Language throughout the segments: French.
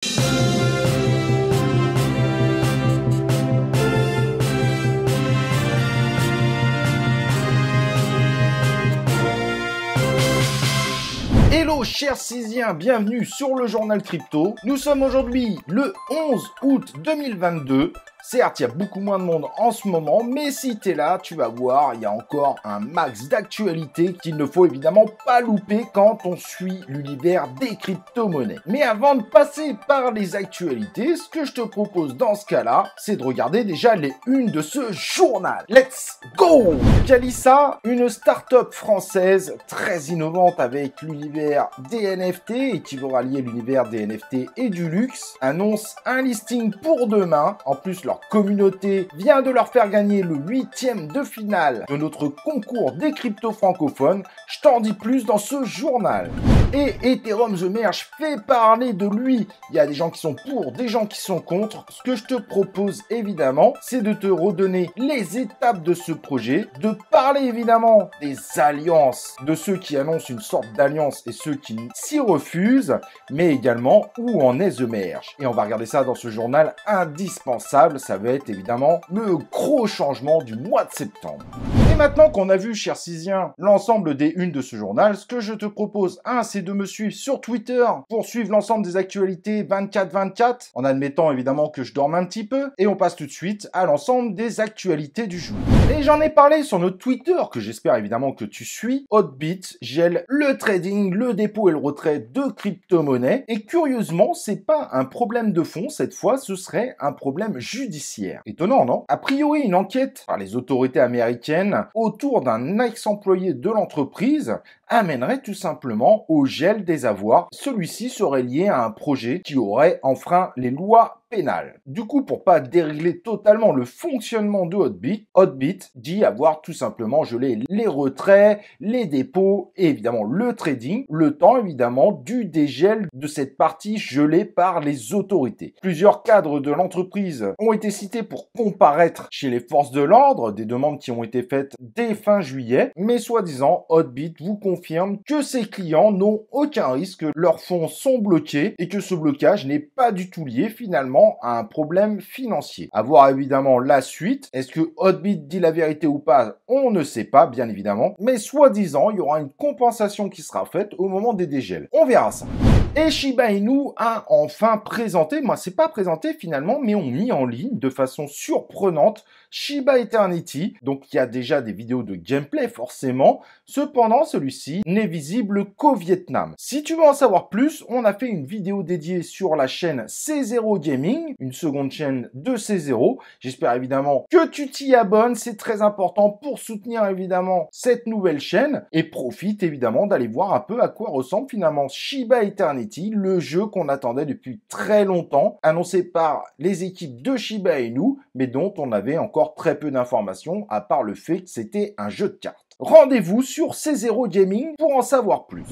Hello chers Cysiens, bienvenue sur le journal crypto. Nous sommes aujourd'hui le 11 août 2022. Certes, il y a beaucoup moins de monde en ce moment, mais si t'es là, tu vas voir, il y a encore un max d'actualités qu'il ne faut évidemment pas louper quand on suit l'univers des crypto-monnaies. Mais avant de passer par les actualités, ce que je te propose dans ce cas-là, c'est de regarder déjà les unes de ce journal. Let's go! Calissa, une start-up française très innovante avec l'univers des NFT et qui veut rallier l'univers des NFT et du luxe, annonce un listing pour demain. En plus, leur communauté vient de leur faire gagner le 8e de finale de notre concours des cryptos francophones. Je t'en dis plus dans ce journal. Et Ethereum The Merge fait parler de lui. Il y a des gens qui sont pour, des gens qui sont contre. Ce que je te propose évidemment, c'est de te redonner les étapes de ce projet, de parler évidemment des alliances, de ceux qui annoncent une sorte d'alliance et ceux qui s'y refusent, mais également où en est The Merge. Et on va regarder ça dans ce journal indispensable. Ça va être évidemment le gros changement du mois de septembre. Et maintenant qu'on a vu, chers Cysiens, l'ensemble des unes de ce journal, ce que je te propose, c'est de me suivre sur Twitter pour suivre l'ensemble des actualités 24/24, en admettant évidemment que je dorme un petit peu, et on passe tout de suite à l'ensemble des actualités du jour. Et j'en ai parlé sur notre Twitter, que j'espère évidemment que tu suis. Hotbit gèle le trading, le dépôt et le retrait de crypto-monnaies, et curieusement, c'est pas un problème de fond, cette fois, ce serait un problème judiciaire. Étonnant, non? A priori, une enquête par les autorités américaines autour d'un ex-employé de l'entreprise amènerait tout simplement au gel des avoirs. Celui-ci serait lié à un projet qui aurait enfreint les lois pénales. Du coup, pour pas dérégler totalement le fonctionnement de Hotbit dit avoir tout simplement gelé les retraits, les dépôts et évidemment le trading, le temps évidemment du dégel de cette partie gelée par les autorités. Plusieurs cadres de l'entreprise ont été cités pour comparaître chez les forces de l'ordre, des demandes qui ont été faites dès fin juillet, mais soi-disant Hotbit vous confirme que ses clients n'ont aucun risque, leurs fonds sont bloqués et que ce blocage n'est pas du tout lié finalement à un problème financier. À voir évidemment la suite. Est-ce que Hotbit dit la vérité ou pas? On ne sait pas, bien évidemment. Mais soi-disant, il y aura une compensation qui sera faite au moment des dégels. On verra ça. Et Shiba Inu a enfin présenté, c'est pas présenté finalement, mais ont mis en ligne de façon surprenante Shiba Eternity. Donc il y a déjà des vidéos de gameplay forcément. Cependant, celui-ci n'est visible qu'au Vietnam. Si tu veux en savoir plus, on a fait une vidéo dédiée sur la chaîne C0 Gaming, une seconde chaîne de C0. J'espère évidemment que tu t'y abonnes, c'est très important pour soutenir évidemment cette nouvelle chaîne et profite évidemment d'aller voir un peu à quoi ressemble finalement Shiba Eternity, le jeu qu'on attendait depuis très longtemps, annoncé par les équipes de Shiba Inu, mais dont on avait encore très peu d'informations à part le fait que c'était un jeu de cartes. Rendez-vous sur C0 Gaming pour en savoir plus.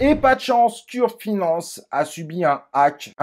Et pas de chance, Curve Finance a subi un hack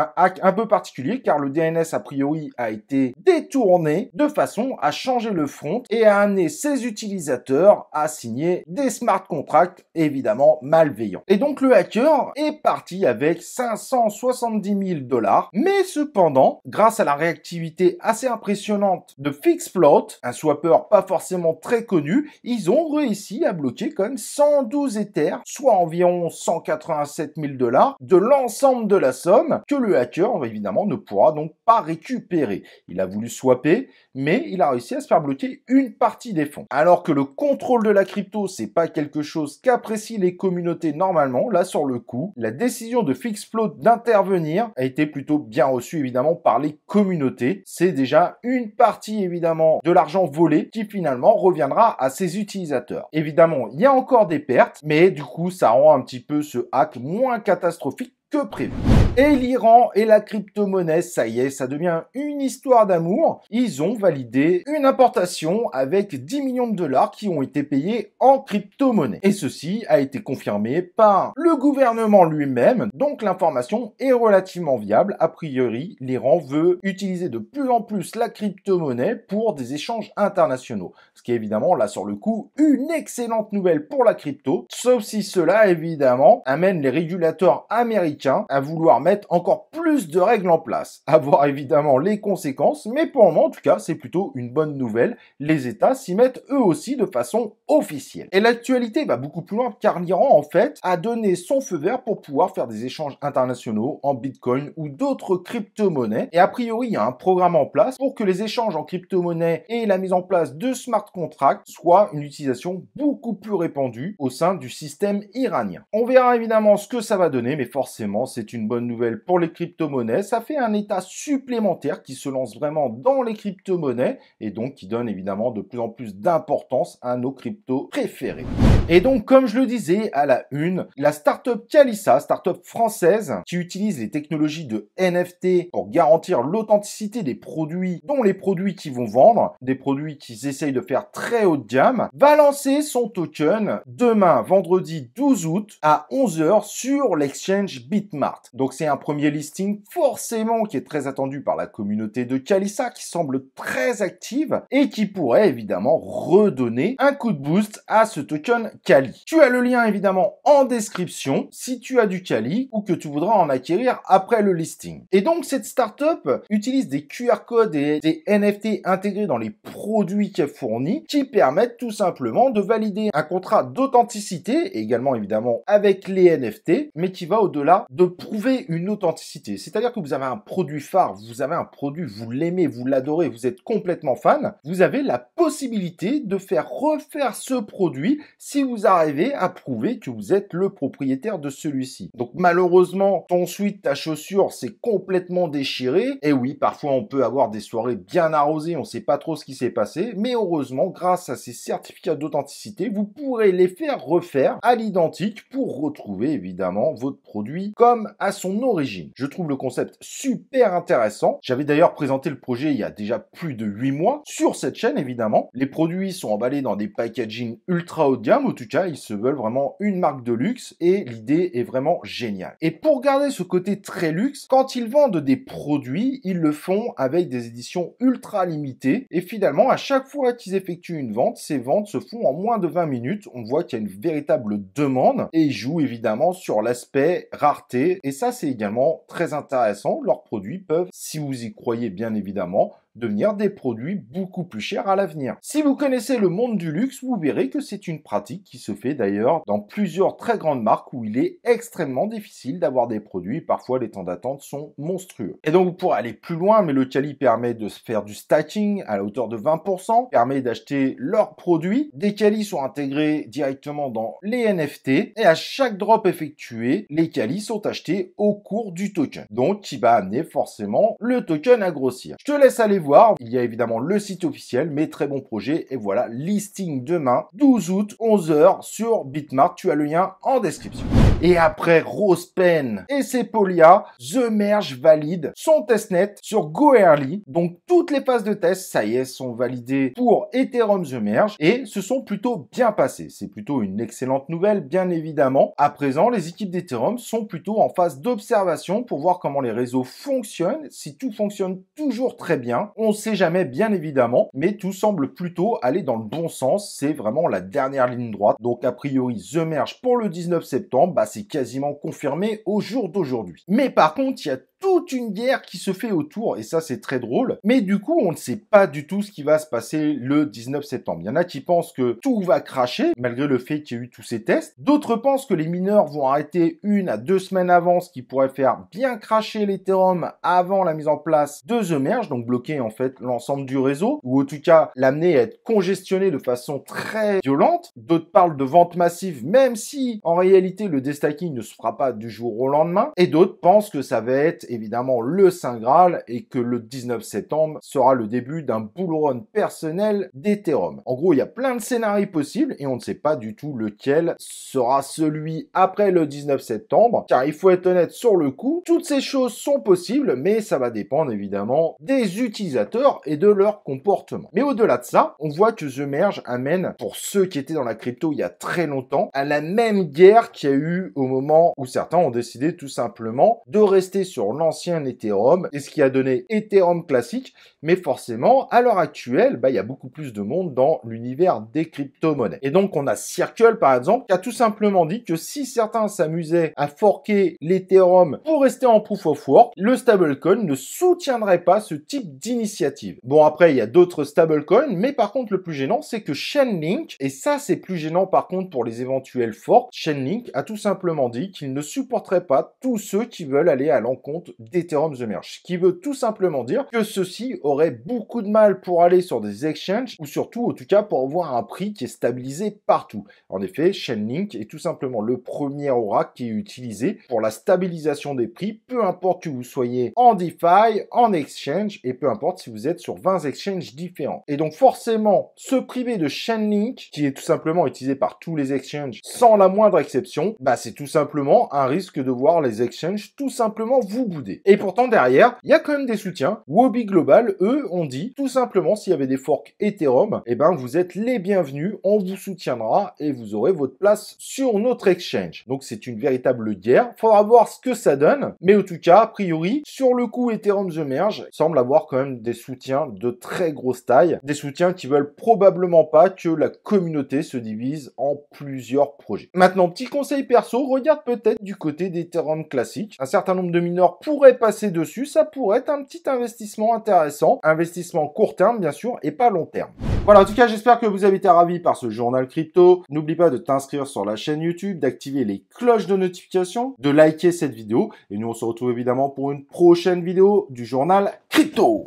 un peu particulier car le DNS a priori a été détourné de façon à changer le front et à amener ses utilisateurs à signer des smart contracts évidemment malveillants. Et donc le hacker est parti avec 570 000 $, mais cependant, grâce à la réactivité assez impressionnante de Fixfloat, un swapper pas forcément très connu, ils ont réussi à bloquer quand même 112 Ethers, soit environ 187 000 $, de l'ensemble de la somme que le hacker évidemment ne pourra donc pas récupérer. Il a voulu swapper, mais il a réussi à se faire bloquer une partie des fonds. Alors que le contrôle de la crypto, c'est pas quelque chose qu'apprécient les communautés normalement, là sur le coup, la décision de Fixfloat d'intervenir a été plutôt bien reçue évidemment par les communautés. C'est déjà une partie évidemment de l'argent volé qui finalement reviendra à ses utilisateurs. Évidemment, il y a encore des pertes, mais du coup, ça rend un petit peu ce hack moins catastrophique que prévu. Et l'Iran et la crypto-monnaie, ça y est, ça devient une histoire d'amour. Ils ont validé une importation avec 10 millions de dollars qui ont été payés en crypto-monnaie. Et ceci a été confirmé par le gouvernement lui-même, donc l'information est relativement viable. A priori, l'Iran veut utiliser de plus en plus la crypto-monnaie pour des échanges internationaux. Ce qui est évidemment, là sur le coup, une excellente nouvelle pour la crypto, sauf si cela, évidemment, amène les régulateurs américains à vouloir mettre encore plus de règles en place. À voir évidemment les conséquences, mais pour le moment, en tout cas, c'est plutôt une bonne nouvelle. Les États s'y mettent eux aussi de façon officielle. Et l'actualité va beaucoup plus loin car l'Iran, en fait, a donné son feu vert pour pouvoir faire des échanges internationaux en Bitcoin ou d'autres crypto-monnaies. Et a priori, il y a un programme en place pour que les échanges en crypto-monnaie et la mise en place de smart contracts soient une utilisation beaucoup plus répandue au sein du système iranien. On verra évidemment ce que ça va donner, mais forcément, c'est une bonne nouvelle pour les crypto-monnaies. Ça fait un état supplémentaire qui se lance vraiment dans les crypto-monnaies et donc qui donne évidemment de plus en plus d'importance à nos cryptos préférés. Et donc, comme je le disais à la une, la startup Calissa, startup française qui utilise les technologies de NFT pour garantir l'authenticité des produits, dont les produits qu'ils vont vendre, des produits qu'ils essayent de faire très haut de gamme, va lancer son token demain, vendredi 12 août, à 11 h sur l'exchange Bitmart. Donc, c'est un premier listing forcément qui est très attendu par la communauté de Calissa, qui semble très active et qui pourrait évidemment redonner un coup de boost à ce token Cali. Tu as le lien évidemment en description si tu as du Cali ou que tu voudras en acquérir après le listing. Et donc cette startup utilise des QR codes et des NFT intégrés dans les produits qu'elle fournit qui permettent tout simplement de valider un contrat d'authenticité, également évidemment avec les NFT, mais qui va au-delà de prouver une authenticité. C'est-à-dire que vous avez un produit phare, vous avez un produit, vous l'aimez, vous l'adorez, vous êtes complètement fan, vous avez la possibilité de faire refaire ce produit si vous arrivez à prouver que vous êtes le propriétaire de celui-ci. Donc malheureusement, ton sweat, ta chaussure, c'est complètement déchiré. Et oui, parfois on peut avoir des soirées bien arrosées, on ne sait pas trop ce qui s'est passé, mais heureusement, grâce à ces certificats d'authenticité, vous pourrez les faire refaire à l'identique pour retrouver évidemment votre produit comme à son origine. Je trouve le concept super intéressant. J'avais d'ailleurs présenté le projet il y a déjà plus de 8 mois sur cette chaîne évidemment. Les produits sont emballés dans des packaging ultra haut de gamme, en tout cas ils se veulent vraiment une marque de luxe et l'idée est vraiment géniale. Et pour garder ce côté très luxe, quand ils vendent des produits, ils le font avec des éditions ultra limitées et finalement à chaque fois qu'ils effectuent une vente, ces ventes se font en moins de 20 minutes. On voit qu'il y a une véritable demande et ils jouent évidemment sur l'aspect rareté et ça c'est également très intéressant. Leurs produits peuvent, si vous y croyez bien évidemment, devenir des produits beaucoup plus chers à l'avenir. Si vous connaissez le monde du luxe, vous verrez que c'est une pratique qui se fait d'ailleurs dans plusieurs très grandes marques où il est extrêmement difficile d'avoir des produits. Parfois, les temps d'attente sont monstrueux. Et donc, vous pourrez aller plus loin, mais le Cali permet de faire du stacking à la hauteur de 20%, permet d'acheter leurs produits. Des Cali sont intégrés directement dans les NFT et à chaque drop effectué, les Cali sont achetés au cours du token. Donc, qui va amener forcément le token à grossir. Je te laisse aller voir, il y a évidemment le site officiel, mais très bon projet, et voilà, listing demain, 12 août, 11 h sur Bitmart, tu as le lien en description. Et après Rosepen et Sepolia, The Merge valide son testnet sur Goerli, donc toutes les phases de test, ça y est, sont validées pour Ethereum The Merge, et se sont plutôt bien passées. C'est plutôt une excellente nouvelle, bien évidemment. À présent, les équipes d'Ethereum sont plutôt en phase d'observation pour voir comment les réseaux fonctionnent, si tout fonctionne toujours très bien. On ne sait jamais, bien évidemment, mais tout semble plutôt aller dans le bon sens. C'est vraiment la dernière ligne droite. Donc, a priori, The Merge pour le 19 septembre, c'est quasiment confirmé au jour d'aujourd'hui. Mais par contre, il y a toute une guerre qui se fait autour, et ça c'est très drôle, mais du coup on ne sait pas du tout ce qui va se passer le 19 septembre. Il y en a qui pensent que tout va cracher, malgré le fait qu'il y ait eu tous ces tests. D'autres pensent que les mineurs vont arrêter 1 à 2 semaines avant, ce qui pourrait faire bien cracher l'Ethereum avant la mise en place de The Merge, donc bloquer en fait l'ensemble du réseau, ou en tout cas l'amener à être congestionné de façon très violente. D'autres parlent de vente massive, même si en réalité le destacking ne se fera pas du jour au lendemain, et d'autres pensent que ça va être évidemment le Saint Graal et que le 19 septembre sera le début d'un bull run personnel d'Ethereum. En gros, il y a plein de scénarios possibles et on ne sait pas du tout lequel sera celui après le 19 septembre, car il faut être honnête sur le coup, toutes ces choses sont possibles, mais ça va dépendre évidemment des utilisateurs et de leur comportement. Mais au-delà de ça, on voit que The Merge amène, pour ceux qui étaient dans la crypto il y a très longtemps, à la même guerre qu'il y a eu au moment où certains ont décidé tout simplement de rester sur l'ancien Ethereum et ce qui a donné Ethereum classique. Mais forcément, à l'heure actuelle, il y a beaucoup plus de monde dans l'univers des crypto-monnaies. Et donc, on a Circle, par exemple, qui a tout simplement dit que si certains s'amusaient à forquer l'Ethereum pour rester en proof of work, le stablecoin ne soutiendrait pas ce type d'initiative. Bon, après, il y a d'autres stablecoins, mais par contre, le plus gênant, c'est que Chainlink, et ça, c'est plus gênant par contre pour les éventuels forks, Chainlink a tout simplement dit qu'il ne supporterait pas tous ceux qui veulent aller à l'encontre d'Ethereum The Merge. Ce qui veut tout simplement dire que ceux-ci auraient beaucoup de mal pour aller sur des exchanges, ou surtout, en tout cas, pour avoir un prix qui est stabilisé partout. En effet, Chainlink est tout simplement le premier oracle qui est utilisé pour la stabilisation des prix, peu importe que vous soyez en DeFi, en exchange, et peu importe si vous êtes sur 20 exchanges différents. Et donc forcément, se priver de Chainlink, qui est tout simplement utilisé par tous les exchanges sans la moindre exception, c'est tout simplement un risque de voir les exchanges tout simplement vous bouder. Et pourtant derrière, il y a quand même des soutiens. Huobi Global, eux, ont dit tout simplement s'il y avait des forks Ethereum, vous êtes les bienvenus, on vous soutiendra et vous aurez votre place sur notre exchange. Donc c'est une véritable guerre. Faudra voir ce que ça donne, mais en tout cas, a priori, sur le coup Ethereum The Merge semble avoir quand même des soutiens de très grosse taille, des soutiens qui veulent probablement pas que la communauté se divise en plusieurs projets. Maintenant, petit conseil perso, regarde peut-être du côté d'Ethereum classique. Un certain nombre de mineurs pourraient passer dessus, ça pourrait être un petit investissement intéressant, investissement court terme bien sûr et pas long terme. Voilà, en tout cas, j'espère que vous avez été ravis par ce journal crypto. N'oublie pas de t'inscrire sur la chaîne YouTube, d'activer les cloches de notification, de liker cette vidéo. Et nous, on se retrouve évidemment pour une prochaine vidéo du journal crypto.